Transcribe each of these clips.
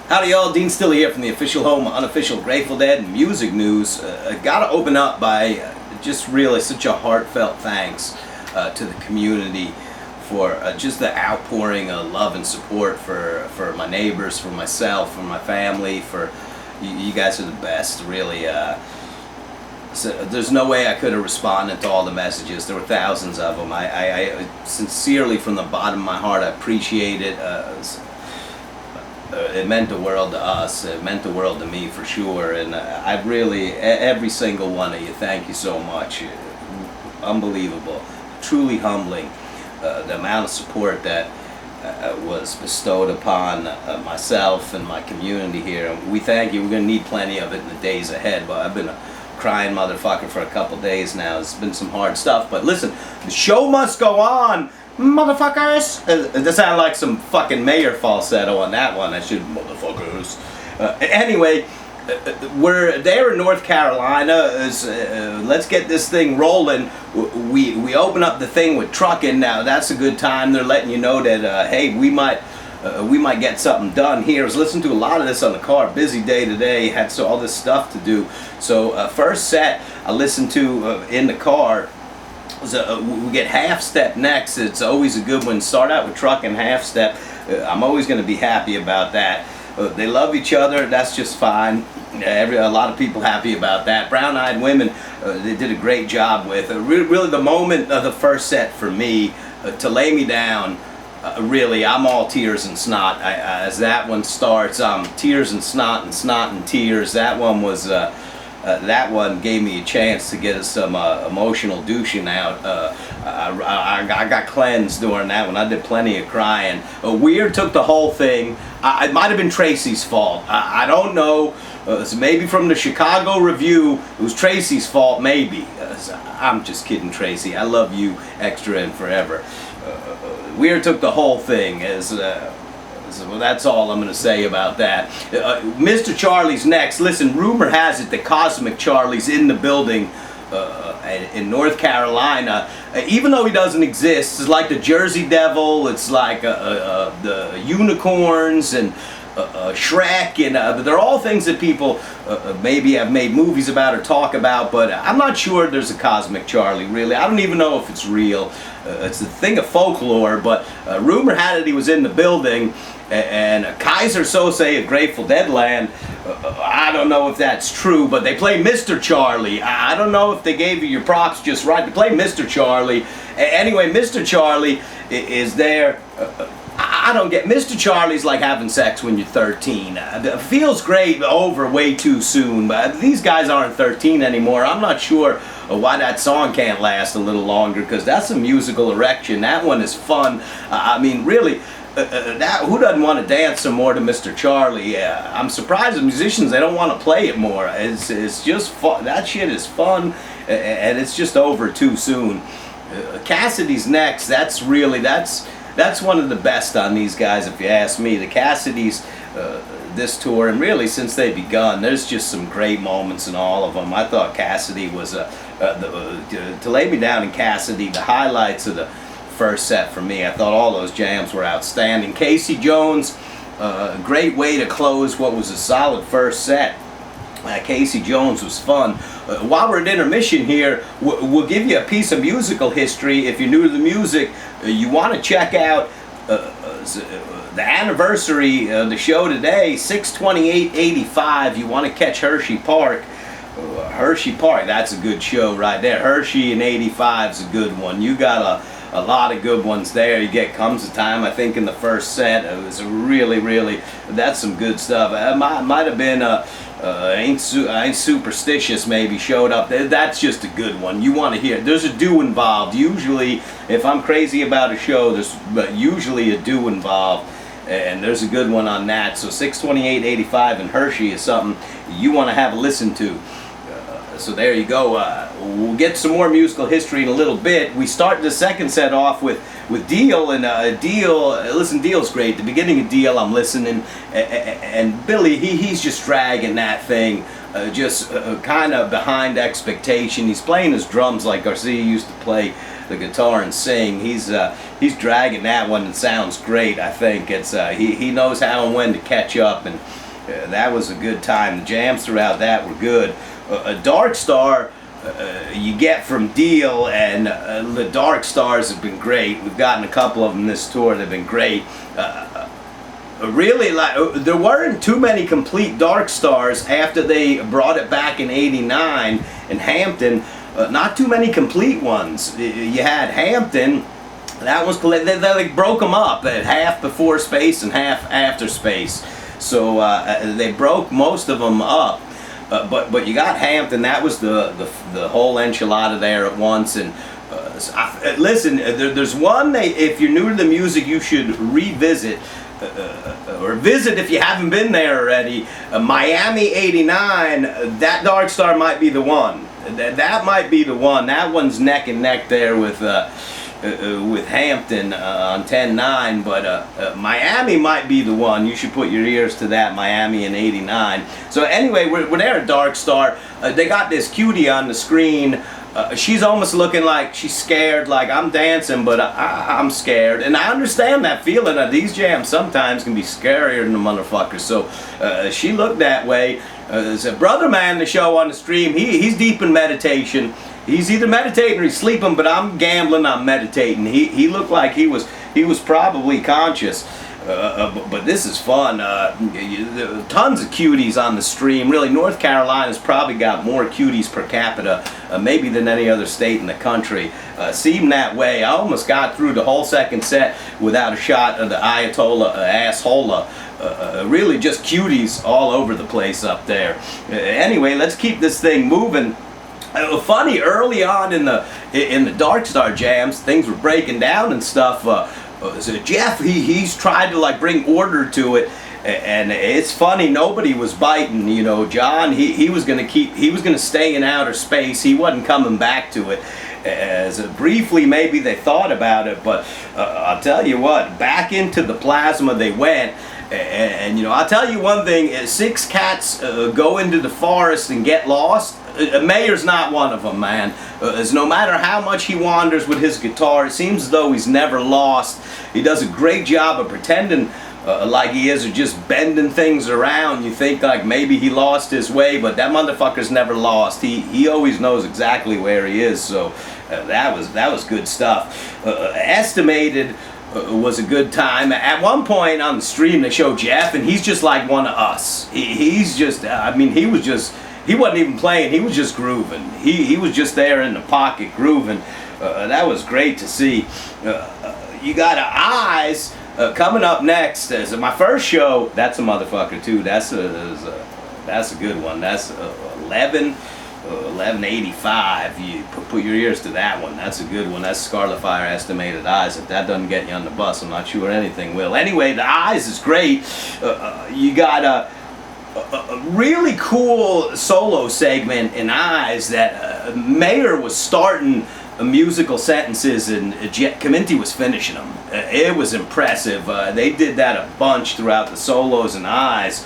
Howdy y'all, Dean Still here from the official home of Unofficial Grateful Dead and music news. Gotta open up by just really such a heartfelt thanks to the community for just the outpouring of love and support for my neighbors, for myself, for my family, for you guys are the best, really. So there's no way I could have responded to all the messages. There were thousands of them. I sincerely, from the bottom of my heart, I appreciate it. It meant the world to us. It meant the world to me for sure. And I really, every single one of you, thank you so much. Unbelievable, truly humbling. The amount of support that was bestowed upon myself and my community here. And we thank you. We're going to need plenty of it in the days ahead. But I've been a crying motherfucker for a couple days now. It's been some hard stuff. But listen, the show must go on. Motherfuckers! That sounded like some fucking mayor falsetto on that one. I should, motherfuckers. Anyway, we're there in North Carolina. Let's get this thing rolling. We open up the thing with Truckin. Now that's a good time. They're letting you know that hey, we might get something done here. I was listening to a lot of this on the car. Busy day today. Had all this stuff to do. So first set I listened to in the car. We get Half Step next. It's always a good one. Start out with Truckin' Half Step. I'm always going to be happy about that. They love each other. That's just fine. A lot of people happy about that. Brown Eyed Women, they did a great job with. Really the moment of the first set for me, To Lay Me Down, really I'm all tears and snot. As that one starts, tears and snot and tears. That one was... that one gave me a chance to get some emotional douching out. I got cleansed during that one. I did plenty of crying. Weird took the whole thing. It might have been Tracy's fault. I don't know. So maybe from the Chicago Review, it was Tracy's fault, maybe. I'm just kidding, Tracy. I love you extra and forever. Weird took the whole thing as... well, that's all I'm going to say about that. Mr. Charlie's next. Listen, rumor has it that Cosmic Charlie's in the building in North Carolina. Even though he doesn't exist, it's like the Jersey Devil, it's like the unicorns and Shrek, and they're all things that people maybe have made movies about or talk about, but I'm not sure there's a Cosmic Charlie, really. I don't even know if it's real. It's a thing of folklore, but rumor had it he was in the building, and Kaiser Sose of Grateful Dead land, I don't know if that's true, but they play Mr. Charlie. I don't know if they gave you your props just right. They play Mr. Charlie. Anyway, Mr. Charlie is there. I don't get... Mr. Charlie's like having sex when you're 13. It feels great, over way too soon, but these guys aren't 13 anymore. I'm not sure why that song can't last a little longer, because that's a musical erection. That one is fun. I mean, really, who doesn't want to dance some more to Mr. Charlie? I'm surprised the musicians, they don't want to play it more. It's just fun. That shit is fun, and it's just over too soon. Cassidy's next. That's one of the best on these guys, if you ask me. The Cassidys, this tour, and really since they begun, there's just some great moments in all of them. I thought Cassidy was To Lay Me Down and Cassidy, the highlights of the first set for me. I thought all those jams were outstanding. Casey Jones, a great way to close what was a solid first set. Casey Jones was fun. While we're at intermission here, we'll give you a piece of musical history. If you're new to the music, you want to check out the anniversary of the show today, 6/28/85. You want to catch Hershey Park. Hershey Park, that's a good show right there. Hershey in 85 is a good one. You got a lot of good ones there. You get Comes a Time, I think, in the first set. It was really, that's some good stuff. It might have been Ain't Superstitious maybe showed up. That's just a good one. You want to hear. There's a do involved. Usually, if I'm crazy about a show, there's usually a do involved. And there's a good one on that. So 6/28/85 in Hershey is something you want to have a listen to. So there you go. We'll get some more musical history in a little bit. We start the second set off with Deal, and Deal, listen, Deal's great. The beginning of Deal, I'm listening, and Billy, he's just dragging that thing just kind of behind expectation. He's playing his drums like Garcia used to play the guitar and sing. He's dragging that one and sounds great. I think it's he knows how and when to catch up, and that was a good time. The jams throughout that were good. A Dark Star you get from Deal, and the Dark Stars have been great. We've gotten a couple of them this tour. They've been great. Really, like, there weren't too many complete Dark Stars after they brought it back in '89 in Hampton. Not too many complete ones. You had Hampton. That was they like broke them up at half before Space and half after Space. So they broke most of them up. But you got Hampton. That was the whole enchilada there at once. And listen, there's one if you're new to the music you should revisit. Or visit if you haven't been there already. Miami '89. That Dark Star might be the one. That might be the one. That one's neck and neck there with Hampton on 10-9. But Miami might be the one. You should put your ears to that. Miami in '89. So anyway, we're there at Dark Star. They got this cutie on the screen. She's almost looking like she's scared, like I'm dancing, but I'm scared. And I understand that feeling. These jams sometimes can be scarier than the motherfuckers. So she looked that way. There's a brother man the show on the stream. He's deep in meditation. He's either meditating or he's sleeping, but I'm gambling, I'm meditating. He looked like he was probably conscious. But this is fun. Tons of cuties on the stream. Really, North Carolina's probably got more cuties per capita, maybe than any other state in the country. Seemed that way. I almost got through the whole second set without a shot of the Ayatollah asshola. Really, just cuties all over the place up there. Anyway, let's keep this thing moving. Funny, early on in the Dark Star jams, things were breaking down and stuff. So Jeff, he's tried to like bring order to it, and it's funny, nobody was biting. You know, John, he was gonna stay in outer space. He wasn't coming back to it. As briefly maybe they thought about it, but I'll tell you what, back into the plasma they went. And you know, I'll tell you one thing: 6 cats go into the forest and get lost. Mayor's not one of them, man. As no matter how much he wanders with his guitar, it seems as though he's never lost. He does a great job of pretending like he is, or just bending things around. You think like maybe he lost his way, but that motherfucker's never lost. He always knows exactly where he is. So that was good stuff. Estimated was a good time. At one point on the stream they show Jeff, and he's just like one of us. He's just, I mean, he wasn't even playing, he was just grooving. He was just there in the pocket grooving. That was great to see. You got Eyes coming up next. As my first show, that's a motherfucker too. That's a good one. That's 1185. You put your ears to that one. That's a good one. That's Scarlet Fire, Estimated Eyes. If that doesn't get you on the bus, I'm not sure anything will. Anyway, the Eyes is great. You got a really cool solo segment in Eyes that Mayer was starting musical sentences and Caminti was finishing them. It was impressive. They did that a bunch throughout the solos in Eyes.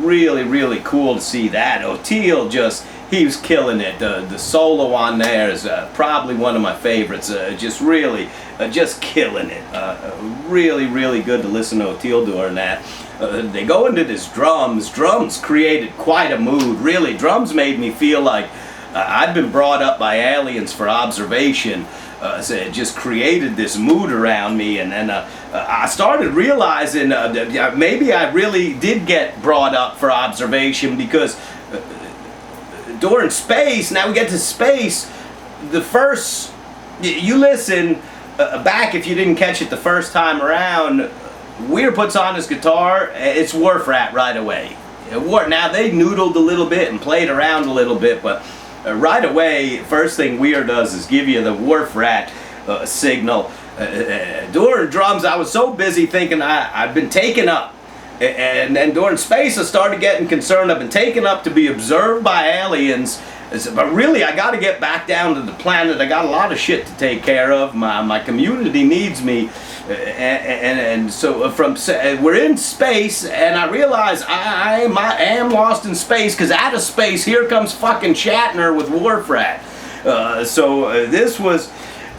Really, really cool to see that. O'Teal he was killing it. The solo on there is probably one of my favorites. Just killing it. Really, really good to listen to O'Teal doing that. They go into this drums. Drums created quite a mood. Really, drums made me feel like I'd been brought up by aliens for observation. So it just created this mood around me, and then I started realizing that maybe I really did get brought up for observation, because during Space, now we get to Space, the first, you listen back if you didn't catch it the first time around, Weir puts on his guitar, it's Wharf Rat right away. Now they noodled a little bit and played around a little bit, but right away, first thing Weir does is give you the Wharf Rat signal. During drums, I was so busy thinking I'd been taken up. And then during Space, I started getting concerned. I've been taken up to be observed by aliens. But really, I got to get back down to the planet. I got a lot of shit to take care of. My community needs me. And so we're in space, and I realize I am lost in space, because out of space here comes fucking Shatner with Wharf Rat. This was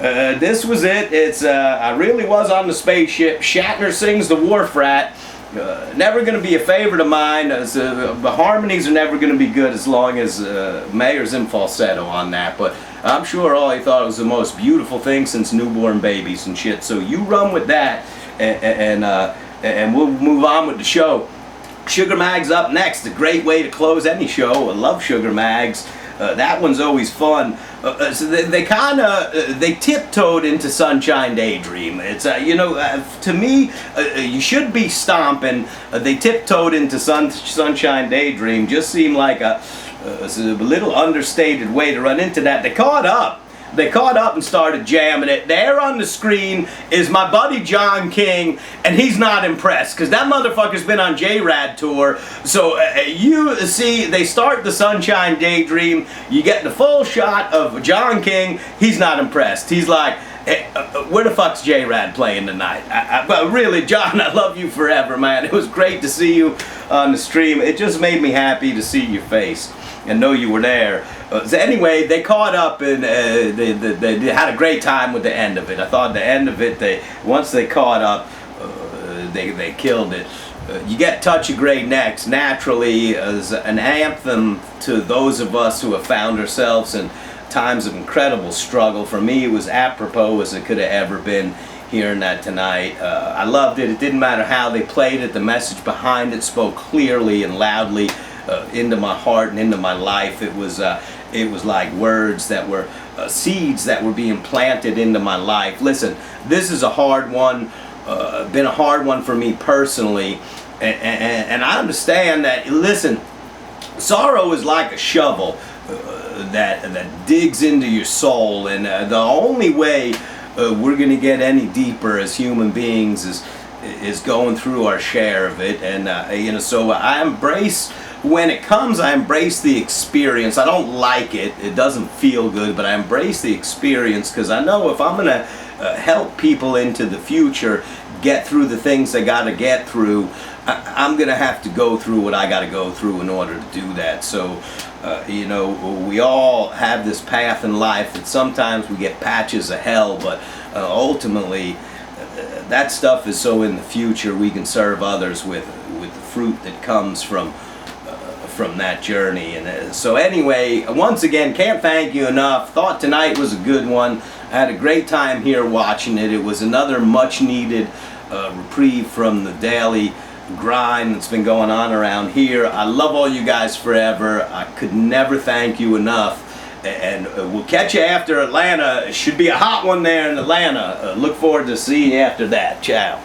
it. It's I really was on the spaceship. Shatner sings the Wharf Rat. Never going to be a favorite of mine. The harmonies are never going to be good as long as Mayer's in falsetto on that. But I'm sure all he thought it was the most beautiful thing since newborn babies and shit. So you run with that, and we'll move on with the show. Sugar Mag's up next. A great way to close any show. I love Sugar Mags. That one's always fun. So they tiptoed into Sunshine Daydream. It's to me, you should be stomping. They tiptoed into Sunshine Daydream. Just seemed like a little understated way to run into that. They caught up. And started jamming it. There on the screen is my buddy John King, and he's not impressed, because that motherfucker's been on J-Rad tour. So you see, they start the Sunshine Daydream, you get the full shot of John King, he's not impressed. He's like, hey, where the fuck's J-Rad playing tonight? But really, John, I love you forever, man. It was great to see you on the stream. It just made me happy to see your face and know you were there. So anyway, they caught up, and they had a great time with the end of it. I thought the end of it, once they caught up, they killed it. You get Touch of Grey next, naturally, as an anthem to those of us who have found ourselves in times of incredible struggle. For me, it was apropos as it could have ever been hearing that tonight. I loved it. It didn't matter how they played it. The message behind it spoke clearly and loudly into my heart and into my life. It was like words that were seeds that were being planted into my life. Listen, this is a hard one, been a hard one for me personally, and I understand that. Listen, sorrow is like a shovel that digs into your soul, and the only way we're going to get any deeper as human beings is going through our share of it. And so I embrace, when it comes, I embrace the experience. I don't like it. It doesn't feel good, but I embrace the experience, because I know if I'm going to help people into the future get through the things they got to get through, I'm going to have to go through what I got to go through in order to do that. So, we all have this path in life that sometimes we get patches of hell, but ultimately, that stuff is so in the future we can serve others with the fruit that comes from that journey. And so anyway, once again, can't thank you enough. Thought tonight was a good one. I had a great time here watching it. It was another much needed reprieve from the daily grind that's been going on around here. I love all you guys forever. I could never thank you enough. And we'll catch you after Atlanta. It should be a hot one there in Atlanta. Look forward to seeing you after that. Ciao.